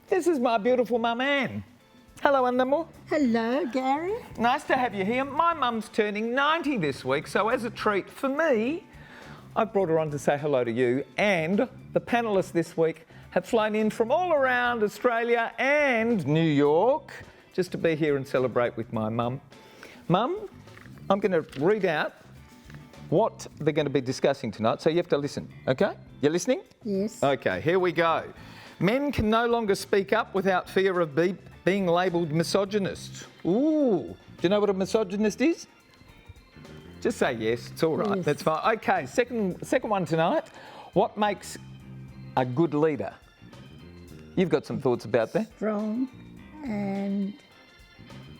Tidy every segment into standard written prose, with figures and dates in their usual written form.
This is my beautiful mum, Anne. Hello, Annamore. Hello, Gary. Nice to have you here. My mum's turning 90 this week, so as a treat for me, I've brought her on to say hello to you. And the panellists this week have flown in from all around Australia and New York just to be here and celebrate with my mum. Mum, I'm going to read out what they're going to be discussing tonight, so you have to listen, okay? You listening? Yes. Okay, here we go. Men can no longer speak up without fear of being labelled misogynist. Ooh, do you know what a misogynist is? Just say yes, it's all right, Yes. that's fine. Okay, second one tonight. What makes a good leader? You've got some thoughts about that. Strong and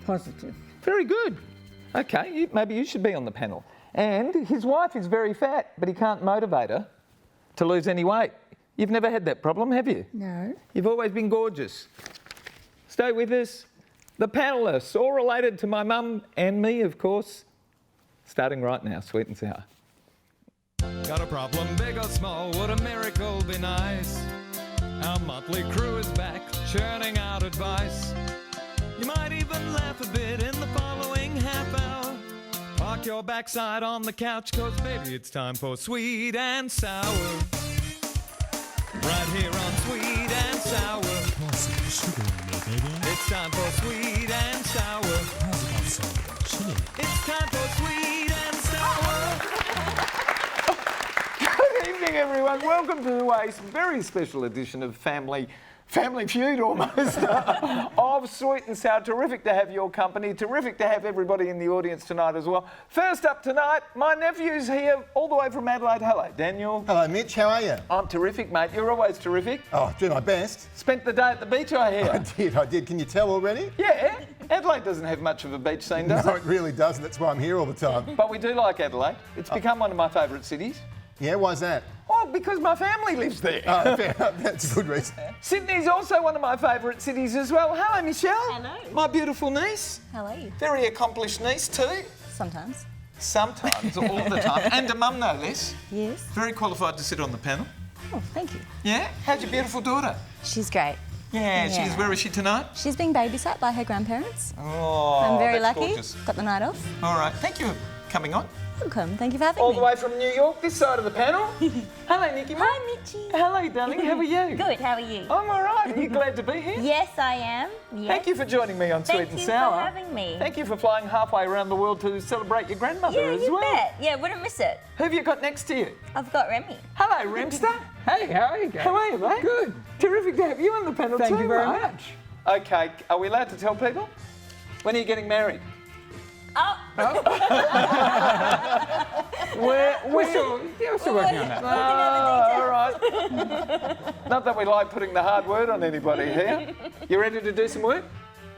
positive. Very good. Okay, maybe you should be on the panel. And his wife is very fat, but he can't motivate her to lose any weight. You've never had that problem, have you? No. You've always been gorgeous. Stay with us. The panellists, all related to my mum and me, of course, starting right now, sweet and sour. Got a problem, big or small, would a miracle be nice? Our motley crew is back, churning out advice. You might even laugh a bit in the following half hour. Park your backside on the couch, cause baby it's time for Sweet and Sour. Right here on Sweet and Sour. Pour some sugar in there, baby. It's time for Sweet and Sour. How's about some chili? It's time for Sweet and Sour. Good evening, everyone. Welcome to a very special edition of Family Feud almost, of Sweet and Sour. Terrific to have your company. Terrific to have everybody in the audience tonight as well. First up tonight, my nephew's here all the way from Adelaide. Hello, Daniel. Hello, Mitch. How are you? I'm terrific, mate. You're always terrific. Oh, do my best. Spent the day at the beach, I hear. I did. Can you tell already? Yeah. Adelaide doesn't have much of a beach scene, does No, it? it really doesn't. That's why I'm here all the time. But we do like Adelaide. It's become one of my favourite cities. Yeah, why's that? Oh, because my family lives there. Oh, fair enough. That's a good reason. Sydney's also one of my favourite cities as well. Hello, Michelle. Hello. My beautiful niece. How are you? Very accomplished niece too. Sometimes. Sometimes, all the time. And a mum, no less. Yes. Very qualified to sit on the panel. Oh, thank you. Yeah? How's your beautiful daughter? She's great. Yeah, she's. Yeah. Where is she tonight? She's being babysat by her grandparents. Oh, I'm very that's lucky. gorgeous. Got the night off. All right. Thank you for coming on. Welcome. Thank you for having All me. the way from New York, this side of the panel. Hello, Nikki. Hi, Mitchie. Hello, darling. How are you? Good. How are you? I'm all right. Are you glad to be here? Yes, I am. Yes. Thank you for joining me on Sweet Thank and you Sour. for having me. Thank you for flying halfway around the world to celebrate your grandmother Yeah, as you well. bet. Yeah, wouldn't miss it. Who have you got next to you? I've got Remy. Hello, Remster. Hey, how are you guys? How are you, mate? Good. Terrific to have you on the panel Thank too, you very mate. much. Okay, are we allowed to tell people? When are you getting married? Oh. We're still working on that. All right. Not that we like putting the hard word on anybody here. You ready to do some work?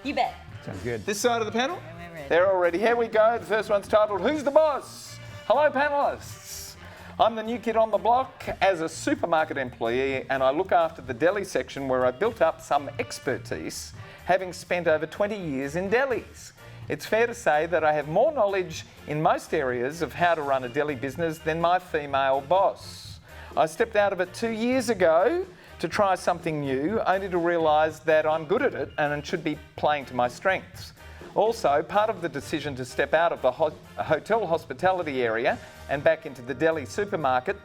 You bet. Sounds good. This side of the panel? We're ready. They're all ready. Here we go. The first one's titled, Who's the Boss? Hello, panellists. I'm the new kid on the block as a supermarket employee, and I look after the deli section where I built up some expertise, having spent over 20 years in delis. It's fair to say that I have more knowledge in most areas of how to run a deli business than my female boss. I stepped out of it 2 years ago to try something new, only to realise that I'm good at it and should be playing to my strengths. Also, part of the decision to step out of the hotel hospitality area and back into the deli supermarket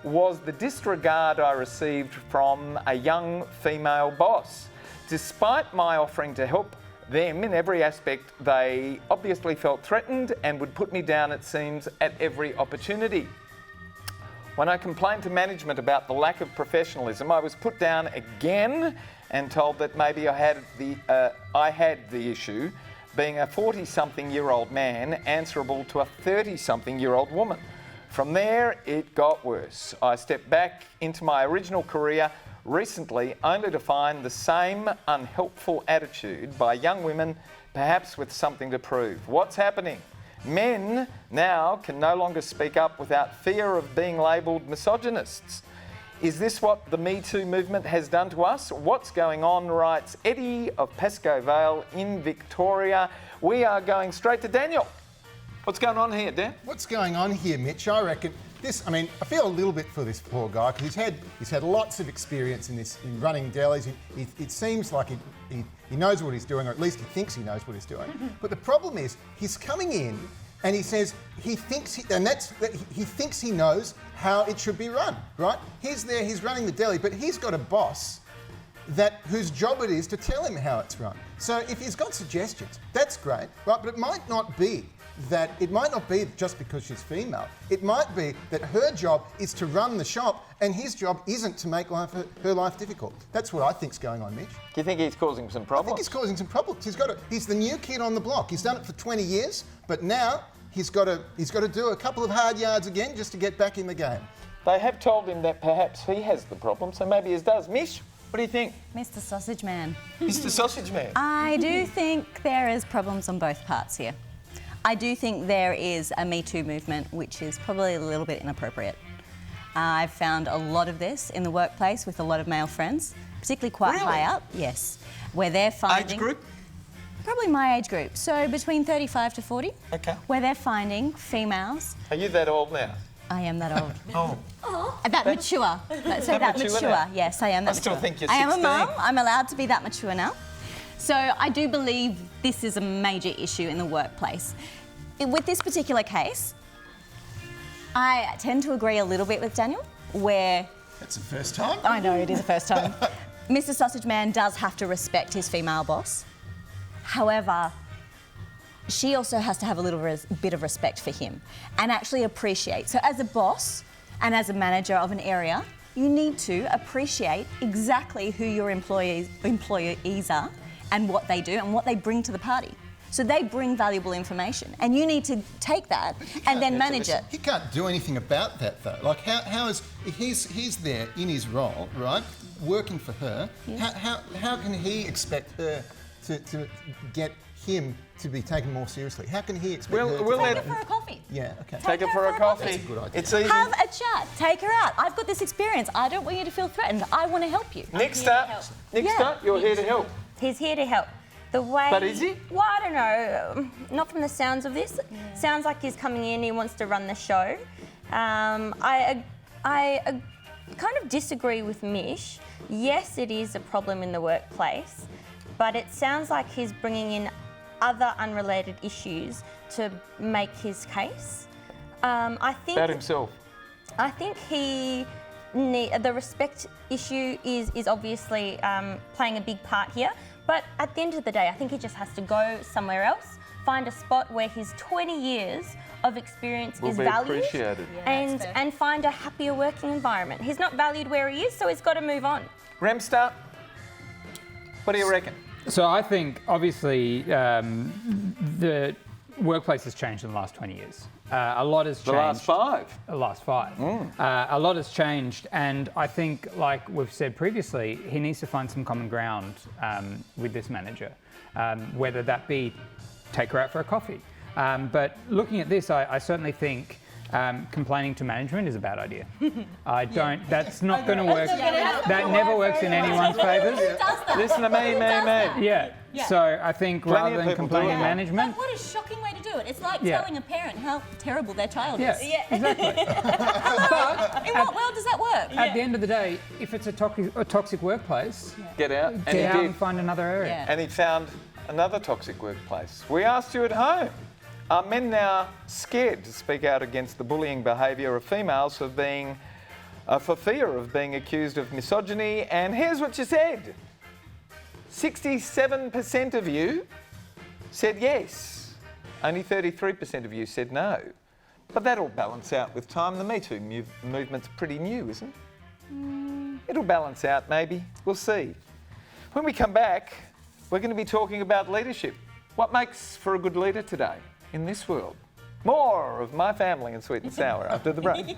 was the disregard I received from a young female boss. Despite my offering to help them in every aspect, they obviously felt threatened and would put me down, it seems, at every opportunity. When I complained to management about the lack of professionalism, I was put down again and told that maybe I had the issue, being a 40-something-year-old man answerable to a 30-something-year-old woman. From there, it got worse. I stepped back into my original career recently, only to find the same unhelpful attitude by young women, perhaps with something to prove. What's happening? Men now can no longer speak up without fear of being labelled misogynists. Is this what the Me Too movement has done to us? What's going on, writes Eddie of Pascoe Vale in Victoria. We are going straight to Daniel. What's going on here, Dan? What's going on here, Mitch? I reckon I mean, I feel a little bit for this poor guy because he's had lots of experience in running delis. It seems like he knows what he's doing, or at least he thinks he knows what he's doing. But the problem is, he's coming in and he says he thinks he thinks he knows how it should be run. Right? He's running the deli, but he's got a boss whose job it is to tell him how it's run. So if he's got suggestions, that's great, right? But it might not be just because she's female. It might be that her job is to run the shop and his job isn't to make her life difficult. That's what I think's going on, Mitch. Do you think he's causing some I problems? think he's causing some problems. He's the new kid on the block. He's done it for 20 years, but now he's got to do a couple of hard yards again just to get back in the game. They have told him that perhaps he has the problem, so maybe he does. Mish, what do you think? Mr. Sausage Man. Mr. Sausage Man. I do think there is problems on both parts here. I do think there is a Me Too movement, which is probably a little bit inappropriate. I've found a lot of this in the workplace with a lot of male friends, particularly quite high up, yes, where they're finding... Age group? Probably my age group, so between 35 to 40. Okay. Where they're finding females... Are you that old now? I am that old. Oh. That mature. So that mature mature, now? yes, I am that I still mature. think you're I am a 16. mum, I'm allowed to be that mature now. So I do believe this is a major issue in the workplace. With this particular case, I tend to agree a little bit with Daniel, where... That's the first time. I know, it is the first time. Mr. Sausage Man does have to respect his female boss. However, she also has to have a little bit of respect for him and actually appreciate. So as a boss and as a manager of an area, you need to appreciate exactly who your employees are and what they do and what they bring to the party. So they bring valuable information and you need to take that and then manage it. He can't do anything about that though. Like how is he's there in his role, right, working for her. Yes. How can he expect her to get him to be taken more seriously? How can he expect her to take her for a coffee? Yeah, okay. Take her for a coffee. That's a good idea. It's easy. Have a chat. Take her out. I've got this experience. I don't want you to feel threatened. I want to help you. Next up, you're here to help. He's here to help. The way... But is he? Well, I don't know. Not from the sounds of this. Sounds like he's coming in, he wants to run the show. I kind of disagree with Mish. Yes, it is a problem in the workplace, but it sounds like he's bringing in other unrelated issues to make his case. I think... About himself. I think the respect issue is obviously playing a big part here. But at the end of the day, I think he just has to go somewhere else, find a spot where his 20 years of experience is valued appreciated. and find a happier working environment. He's not valued where he is, so he's got to move on. Remstar, what do you reckon? So I think, obviously, the workplace has changed in the last 20 years. A lot has changed. The last 5. The last 5. A lot has changed, and I think, like we've said previously, he needs to find some common ground with this manager, whether that be take her out for a coffee. But looking at this, I certainly think complaining to management is a bad idea. I don't. That's not going to work. That never works in anyone's favours. Listen to me. Yeah. So I think rather than people complaining do to it. management. But what a shocking way to do it. It's like telling a parent how terrible their child is. Exactly. Hello? In what world does that work? At the end of the day, if it's a toxic workplace, Get out. And he get out did. and find another area. Yeah. And he found another toxic workplace. We asked you at home, are men now scared to speak out against the bullying behaviour of females for fear of being accused of misogyny? And here's what you said. 67% of you said yes. Only 33% of you said no. But that'll balance out with time. The Me Too movement's pretty new, isn't it? It'll balance out, maybe. We'll see. When we come back, we're going to be talking about leadership. What makes for a good leader today in this world? More of My Family and Sweet and Sour after the break. Right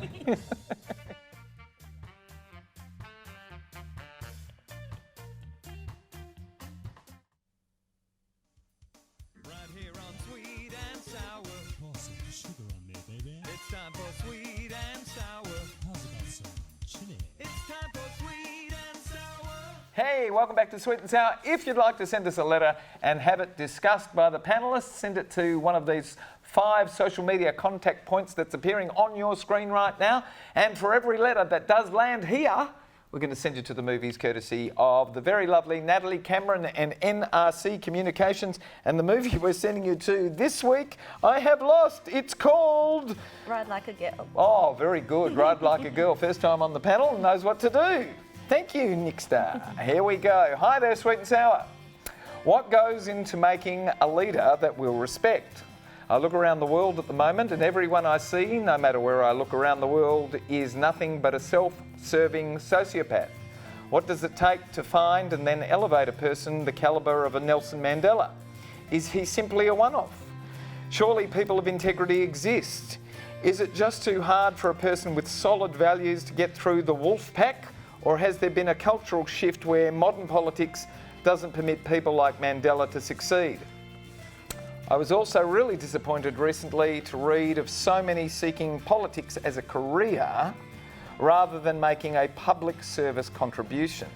here on Sweet and Sour. Pour some sugar on there, baby. It's time for Sweet and Sour. How's about some chili? It's time for Sweet and Sour. Hey, welcome back to Sweet and Sour. If you'd like to send us a letter and have it discussed by the panellists, send it to one of these 5 social media contact points that's appearing on your screen right now. And for every letter that does land here, we're going to send you to the movies courtesy of the very lovely Natalie Cameron and NRC Communications. And the movie we're sending you to this week, I have lost. It's called... Ride Like a Girl. Oh, very good. Ride Like a Girl. First time on the panel and knows what to do. Thank you, Nick Star. Here we go. Hi there, Sweet and Sour. What goes into making a leader that we'll respect? I look around the world at the moment and everyone I see, no matter where I look around the world, is nothing but a self-serving sociopath. What does it take to find and then elevate a person the calibre of a Nelson Mandela? Is he simply a one-off? Surely people of integrity exist. Is it just too hard for a person with solid values to get through the wolf pack? Or has there been a cultural shift where modern politics doesn't permit people like Mandela to succeed? I was also really disappointed recently to read of so many seeking politics as a career rather than making a public service contribution.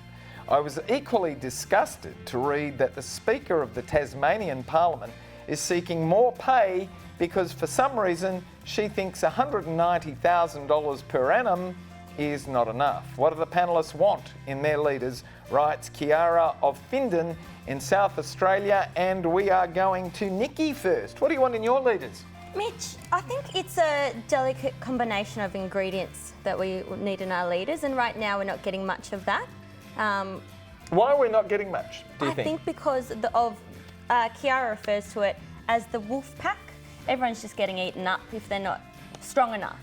I was equally disgusted to read that the Speaker of the Tasmanian Parliament is seeking more pay because for some reason she thinks $190,000 per annum is not enough. What do the panellists want in their leaders, writes Kiara of Findon in South Australia, and we are going to Nikki first. What do you want in your leaders? Mitch, I think it's a delicate combination of ingredients that we need in our leaders, and right now we're not getting much of that. Why are we not getting much, do you I think because Kiara refers to it as the wolf pack. Everyone's just getting eaten up if they're not strong enough.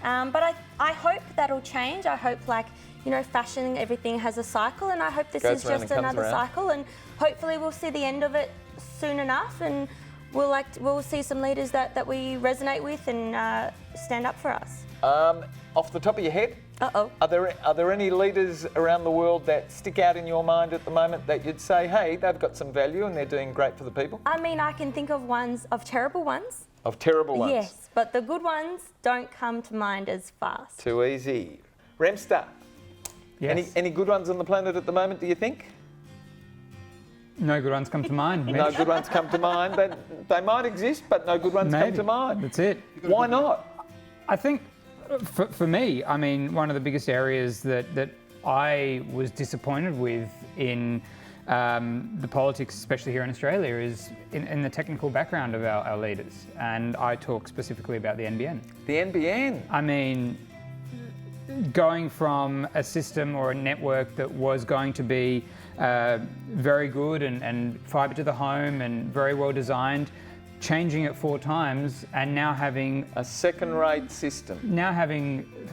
But I hope that'll change. I hope, fashion, everything has a cycle, and I hope this is just another cycle, and hopefully we'll see the end of it soon enough, and we'll see some leaders that we resonate with and stand up for us. Off the top of your head, Uh-oh. are there any leaders around the world that stick out in your mind at the moment that you'd say, hey, they've got some value and they're doing great for the people? I mean, I can think of terrible ones. Of terrible ones? Yes, but the good ones don't come to mind as fast. Too easy. Remstar, Yes. any good ones on the planet at the moment, do you think? No good ones come to mind. No Mitch. good ones come to mind. They might exist, but no good ones come Maybe. to mind. That's it. Why not? I think for me, I mean, one of the biggest areas that I was disappointed with in the politics, especially here in Australia, is in the technical background of our leaders. And I talk specifically about the NBN. The NBN. I mean, going from a system or a network that was going to be very good and fibre to the home and very well designed, changing it 4 times and now having A second-rate system.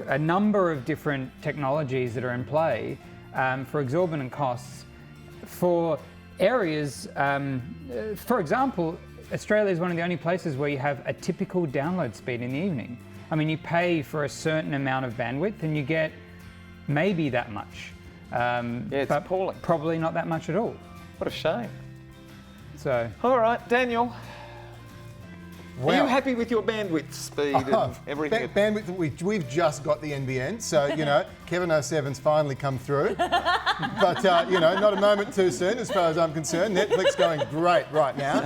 a number of different technologies that are in play for exorbitant costs for areas. For example, Australia is one of the only places where you have a typical download speed in the evening. I mean, you pay for a certain amount of bandwidth and you get maybe that much. It's but appalling. Probably not that much at all. What a shame. So, All right, Daniel. Are Wow. you happy with your bandwidth speed and everything? Bandwidth, we've just got the NBN, so, Kevin 07's finally come through. But, not a moment too soon as far as I'm concerned. Netflix going great right now.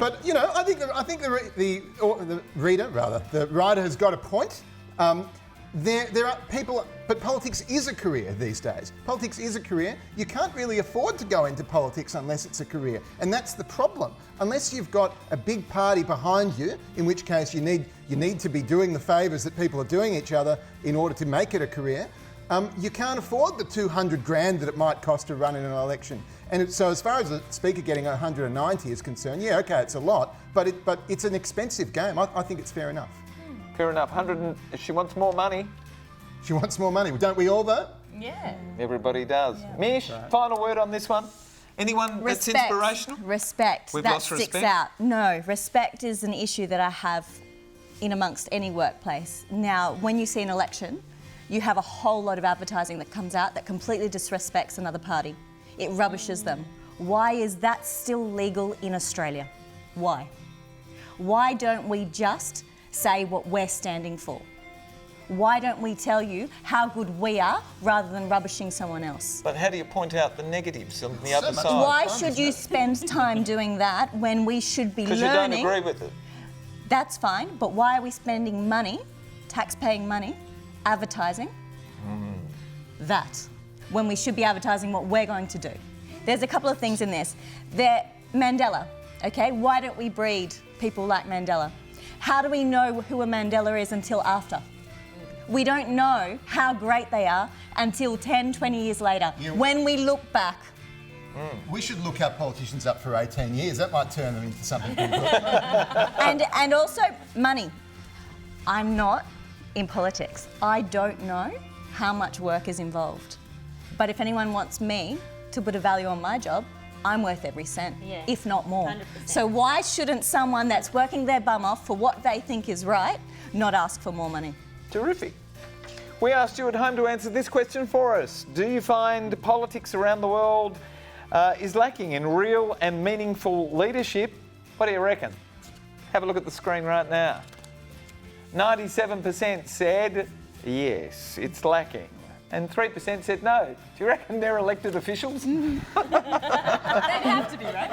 But, I think the writer has got a point. There are people, but politics is a career these days. Politics is a career. You can't really afford to go into politics unless it's a career, and that's the problem. Unless you've got a big party behind you, in which case you need to be doing the favours that people are doing each other in order to make it a career. You can't afford the 200 grand that it might cost to run in an election. And so as far as the Speaker getting 190 is concerned, yeah, okay, it's a lot, but it's an expensive game. I think it's fair enough. Fair enough. She wants more money. She wants more money. Don't we all, though? Yeah. Everybody does. Mish, final word on this one? Anyone that's inspirational? Respect. We've that lost sticks respect? out. No, respect is an issue that I have in amongst any workplace. Now, when you see an election, you have a whole lot of advertising that comes out that completely disrespects another party. It rubbishes them. Why is that still legal in Australia? Why? Why don't we just say what we're standing for? Why don't we tell you how good we are rather than rubbishing someone else? But how do you point out the negatives on the other much side? Why should you spend time doing that when we should be Because you don't learning? agree with it. That's fine, but why are we spending money, tax-paying money, advertising that when we should be advertising what we're going to do? There's a couple of things in this. Mandela, okay? Why don't we breed people like Mandela? How do we know who a Mandela is until after? We don't know how great they are until 10, 20 years later, when we look back. We should look our politicians up for 18 years. That might turn them into something pretty good. And also money. I'm not in politics. I don't know how much work is involved. But if anyone wants me to put a value on my job, I'm worth every cent, if not more. 100%. So why shouldn't someone that's working their bum off for what they think is right not ask for more money? Terrific. We asked you at home to answer this question for us. Do you find politics around the world is lacking in real and meaningful leadership? What do you reckon? Have a look at the screen right now. 97% said yes, it's lacking. And 3% said no. Do you reckon they're elected officials? They'd have to be, right?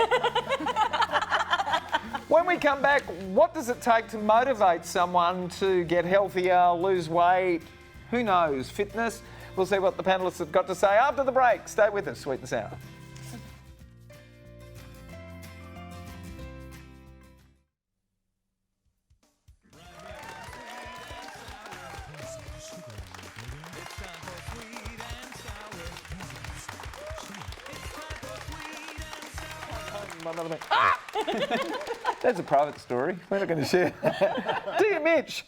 When we come back, what does it take to motivate someone to get healthier, lose weight? Who knows? Fitness? We'll see what the panellists have got to say after the break. Stay with us, Sweet and Sour. That's a private story. We're not going to share. Dear Mitch,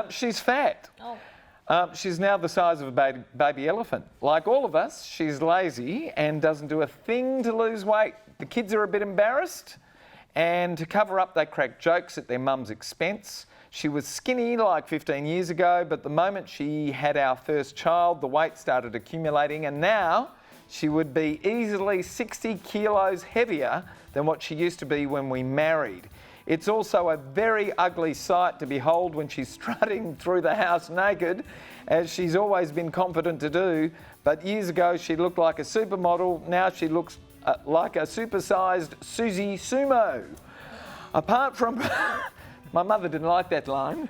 she's fat. She's now the size of a baby elephant. Like all of us, she's lazy and doesn't do a thing to lose weight. The kids are a bit embarrassed, and to cover up, they crack jokes at their mum's expense. She was skinny like 15 years ago, but the moment she had our first child, the weight started accumulating, and now she would be easily 60 kilos heavier than what she used to be when we married. It's also a very ugly sight to behold when she's strutting through the house naked, as she's always been confident to do. But years ago she looked like a supermodel. Now she looks like a supersized Susie Sumo. Apart from... My mother didn't like that line.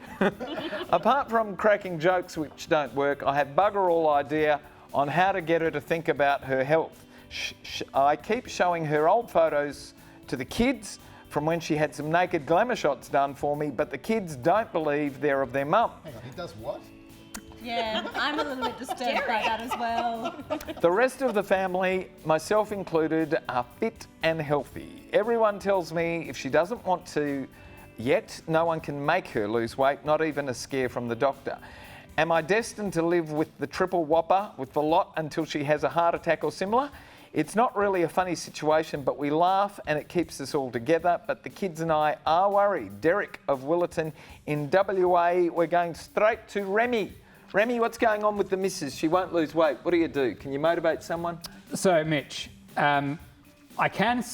Apart from cracking jokes which don't work, I have bugger all idea on how to get her to think about her health. I keep showing her old photos to the kids from when she had some naked glamour shots done for me, but the kids don't believe they're of their mum. Hang on, he does what? Yeah, I'm a little bit disturbed by that as well. The rest of the family, myself included, are fit and healthy. Everyone tells me if she doesn't want to yet, no one can make her lose weight, not even a scare from the doctor. Am I destined to live with the triple whopper, with the lot, until she has a heart attack or similar? It's not really a funny situation, but we laugh and it keeps us all together. But the kids and I are worried. Derek of Willerton in WA, we're going straight to Remy. Remy, what's going on with the missus? She won't lose weight. What do you do? Can you motivate someone? So, Mitch, I can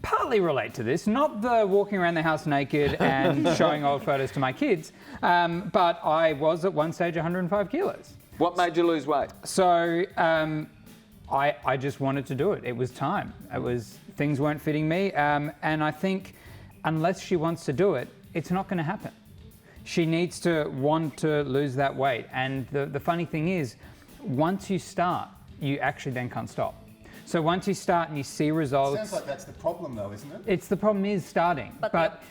partly relate to this. Not the walking around the house naked and showing old photos to my kids, but I was at one stage 105 kilos. What made you lose weight? So, I just wanted to do it. It was time. Things weren't fitting me, and I think unless she wants to do it, it's not going to happen. She needs to want to lose that weight. And the funny thing is, once you start, you actually then can't stop. So once you start and you see results... Sounds like that's the problem though, isn't it? It's the problem is starting. But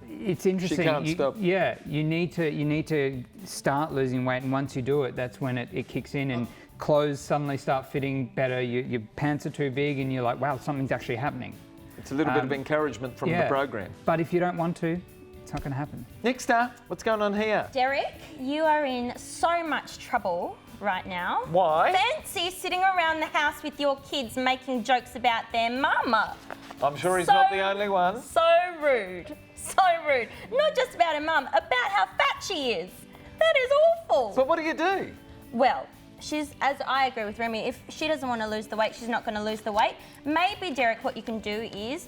it's interesting. She can't stop. Yeah, you need to start losing weight, and once you do it, that's when it kicks in, and clothes suddenly start fitting better. Your pants are too big and you're like, wow, something's actually happening. It's a little bit of encouragement from the program. But if you don't want to, it's not going to happen. Next up, what's going on here? Derek, you are in so much trouble right now. Why? Fancy sitting around the house with your kids making jokes about their mama. I'm sure he's not the only one. So rude. So rude. Not just about her mum, about how fat she is. That is awful. But what do you do? Well, as I agree with Remy, if she doesn't want to lose the weight, she's not going to lose the weight. Maybe, Derek, what you can do is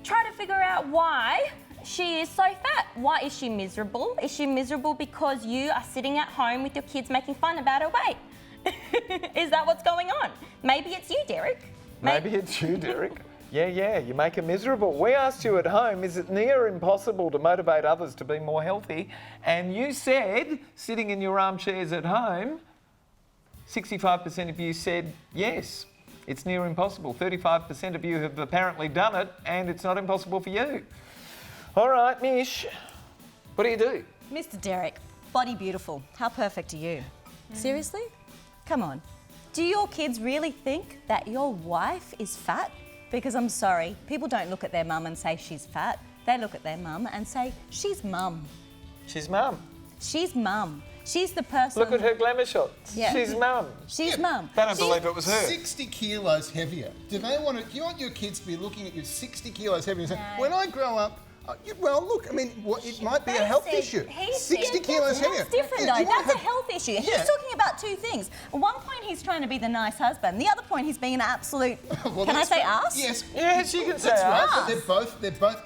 try to figure out why she is so fat. Why is she miserable? Is she miserable because you are sitting at home with your kids making fun about her weight? Is that what's going on? Maybe it's you, Derek. Maybe it's you, Derek. Yeah, you make them miserable. We asked you at home, is it near impossible to motivate others to be more healthy? And you said, sitting in your armchairs at home, 65% of you said yes, it's near impossible. 35% of you have apparently done it, and it's not impossible for you. All right, Mish, what do you do? Mr. Derek, body beautiful. How perfect are you? Seriously? Come on. Do your kids really think that your wife is fat? Because I'm sorry, people don't look at their mum and say she's fat. They look at their mum and say she's mum. She's mum. She's mum. She's the person. Look at her glamour shots. Yeah. She's mum. She's mum. They don't believe it was her. 60 kilos heavier. Do you want your kids to be looking at you 60 kilos heavier and saying, when I grow up, well, look, I mean, it might be a health issue. 60 kilos heavier. That's different, though. That's a health issue. He's talking about two things. At one point, he's trying to be the nice husband. The other point, he's being an absolute. Well, can I say ass? Yes. Yes, you can say that's right. ass. But they're both.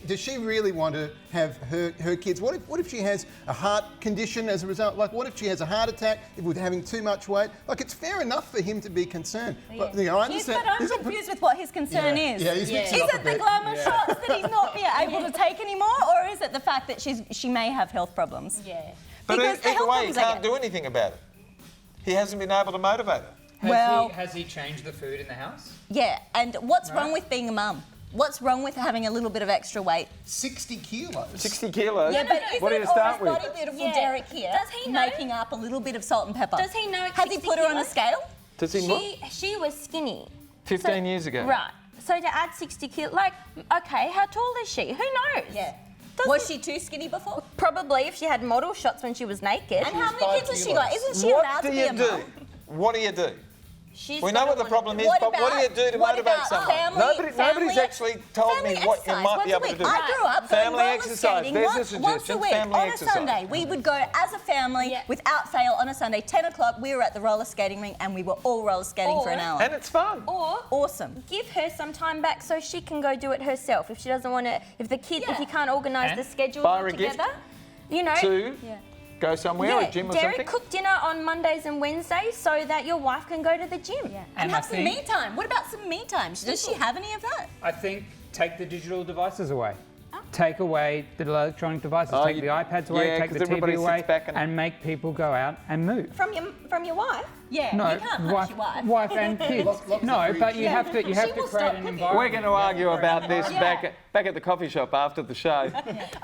Does she really want to have her kids? What if she has a heart condition as a result? Like, what if she has a heart attack with having too much weight? Like, it's fair enough for him to be concerned. But, you know, I Yes, understand. but I'm confused with what his concern is. Yeah, he's mixing Is up a it the bit. glamour shots that he's not able to take anymore, or is it the fact that she may have health problems? Yeah. But Because the either health way, he problems I can't get. do anything about it. He hasn't been able to motivate her. Has he changed the food in the house? Yeah, and what's wrong with being a mum? What's wrong with having a little bit of extra weight? 60 kilos. 60 kilos. Yeah, but what do you isn't start always with? body beautiful Yeah. Derek here Does he know? making up a little bit of salt and pepper? Does he know it's Has he 60 put her on a kilos? scale? Does he what? She was skinny. 15 years ago. Right. So to add 60 kilos, like, okay, how tall is she? Who knows? Yeah. Doesn't- Was she too skinny before? Probably if she had model shots when she was naked. And how many 5 kids has she kilos. got? Isn't she What allowed do to be you a do? mum? What do you do? She's We know gotta what the wanna problem do is, it. but what do you do to what motivate about someone? family- Nobody's family- actually told me family what you exercise might once be a able to week. do. I grew up Family going roller exercise. skating There's a once a suggestion. week Family on exercise. a Sunday. We would go as a family Yeah. without fail on a Sunday, 10 o'clock. We were at the roller skating rink and we were all roller skating for an hour. And it's fun. Or Awesome. give her some time back so she can go do it herself. If she doesn't want to, if you can't organise And the schedule buy her a together, gift you know. To go somewhere, a gym or Derek, something. cook dinner on Mondays and Wednesdays so that your wife can go to the gym. And And have I some think- me time. What about some me time? Does she have any of that? I think take the digital devices away. Take away the electronic devices. Oh, take the iPads away. yeah, Take 'cause the everybody TV sits away, back and- make people go out and move. From your wife. Yeah, No, you can't punch your wife. and kids. Lock the No, fridge. but you have to will create stop an cooking. environment. We're going to argue about this Yeah. back at the coffee shop after the show.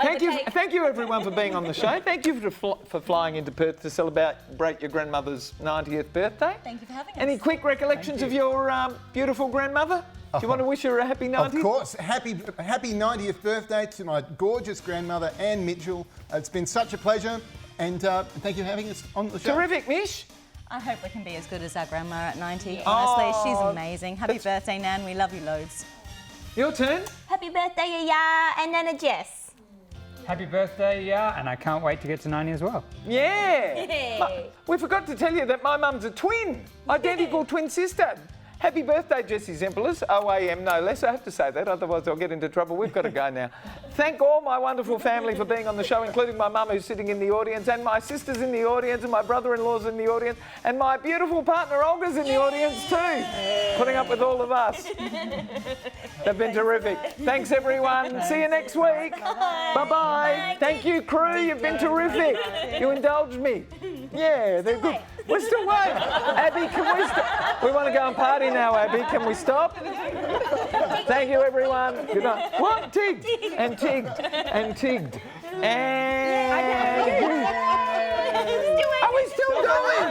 Thank you everyone for being on the show. Thank you for flying into Perth to celebrate your grandmother's 90th birthday. Thank you for having us. Any quick recollections of your beautiful grandmother? Do you want to wish her a happy 90th? Of course. Happy 90th birthday to my gorgeous grandmother, Anne Mitchell. It's been such a pleasure, and thank you for having us on the show. Terrific, Mish. I hope we can be as good as our grandma at 90. Honestly, she's amazing. Happy birthday, Nan. We love you loads. Your turn. Happy birthday, Yaya and Nana Jess. Happy birthday, yeah, and I can't wait to get to 90 as well. Yeah. Hey. We forgot to tell you that my mum's a twin, identical twin sister. Happy birthday, Jessie Zempilas, OAM no less. I have to say that, otherwise I'll get into trouble. We've got to go now. Thank all my wonderful family for being on the show, including my mum who's sitting in the audience, and my sisters in the audience, and my brother-in-law's in the audience, and my beautiful partner Olga's in the audience too, putting up with all of us. They've been terrific. Thanks everyone. See you next week. Bye-bye. Thank you, crew. You've been terrific. You indulged me. Yeah, they're good. We're still waiting. Abby, can we stop? We want to go and party now, Abby. Can we stop? Thank you, everyone. Good night. What? Tigged. And tigged. And tigged. And... Are we still going?